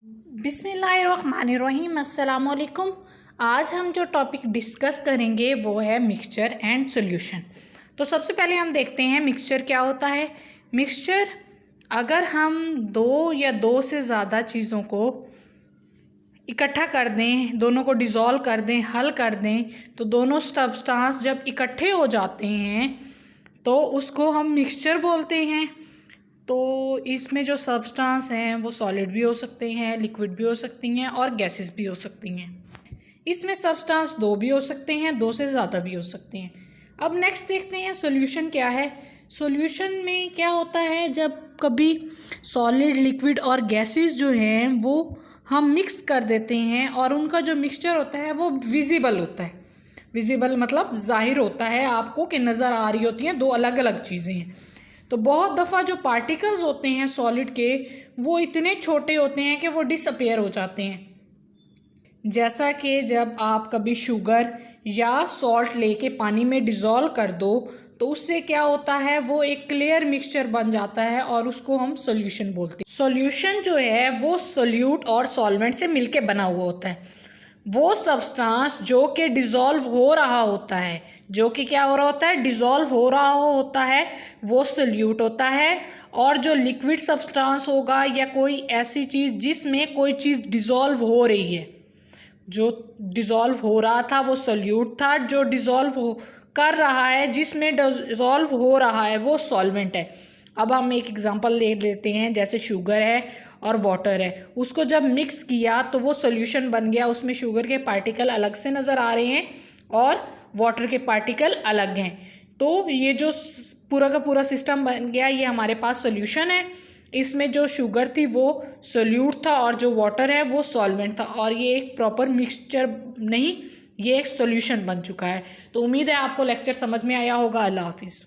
बिस्मिल्लाहिर्रहमानिर्रहीम अस्सलाम वालेकुम। आज हम जो टॉपिक डिस्कस करेंगे वो है मिक्सचर एंड सॉल्यूशन। तो सबसे पहले हम देखते हैं मिक्सचर क्या होता है। मिक्सचर, अगर हम दो या दो से ज़्यादा चीज़ों को इकट्ठा कर दें, दोनों को डिज़ोल्व कर दें, हल कर दें, तो दोनों सब्सटेंस जब इकट्ठे हो जाते हैं तो उसको हम मिक्सचर बोलते हैं। तो इसमें जो सब्सटेंस हैं वो सॉलिड भी हो सकते हैं, लिक्विड भी हो सकती हैं और गैसेस भी हो सकती हैं। इसमें सब्सटेंस दो भी हो सकते हैं, दो से ज़्यादा भी हो सकते हैं। अब नेक्स्ट देखते हैं सॉल्यूशन क्या है। सॉल्यूशन में क्या होता है, जब कभी सॉलिड, लिक्विड और गैसेस जो हैं वो हम मिक्स कर देते हैं और उनका जो मिक्सचर होता है वो विजिबल होता है। विजिबल मतलब जाहिर होता है आपको कि नज़र आ रही होती हैं दो अलग अलग चीज़ें हैं। तो बहुत दफ़ा जो पार्टिकल्स होते हैं सॉलिड के वो इतने छोटे होते हैं कि वो डिसअपेयर हो जाते हैं। जैसा कि जब आप कभी शुगर या सॉल्ट लेके पानी में डिज़ोल्व कर दो तो उससे क्या होता है, वो एक क्लियर मिक्सचर बन जाता है और उसको हम सॉल्यूशन बोलते हैं। सॉल्यूशन जो है वो सोल्यूट और सॉल्वेंट से मिलके बना हुआ होता है। वो सब्सटेंस जो कि डिज़ोल्व हो रहा होता है, जो कि क्या हो रहा होता है, डिज़ोल्व हो रहा होता है, वो सोल्यूट होता है। और जो लिक्विड सब्सटेंस होगा या कोई ऐसी चीज़ जिसमें कोई चीज़ डिज़ोल्व हो रही है, जो डिज़ोल्व हो रहा था वो सोल्यूट था, जो डिज़ोल्व हो कर रहा है, जिसमें डिज़ोल्व हो रहा है वो सॉल्वेंट है। अब हम एक एग्जांपल ले लेते हैं, जैसे शुगर है और वाटर है, उसको जब मिक्स किया तो वो सॉल्यूशन बन गया। उसमें शुगर के पार्टिकल अलग से नज़र आ रहे हैं और वाटर के पार्टिकल अलग हैं। तो ये जो पूरा का पूरा सिस्टम बन गया, ये हमारे पास सॉल्यूशन है। इसमें जो शुगर थी वो सोल्यूट था और जो वाटर है वो सॉल्वेंट था, और ये एक प्रॉपर मिक्सचर नहीं, ये एक सॉल्यूशन बन चुका है। तो उम्मीद है आपको लेक्चर समझ में आया होगा। अल्लाह हाफिज़।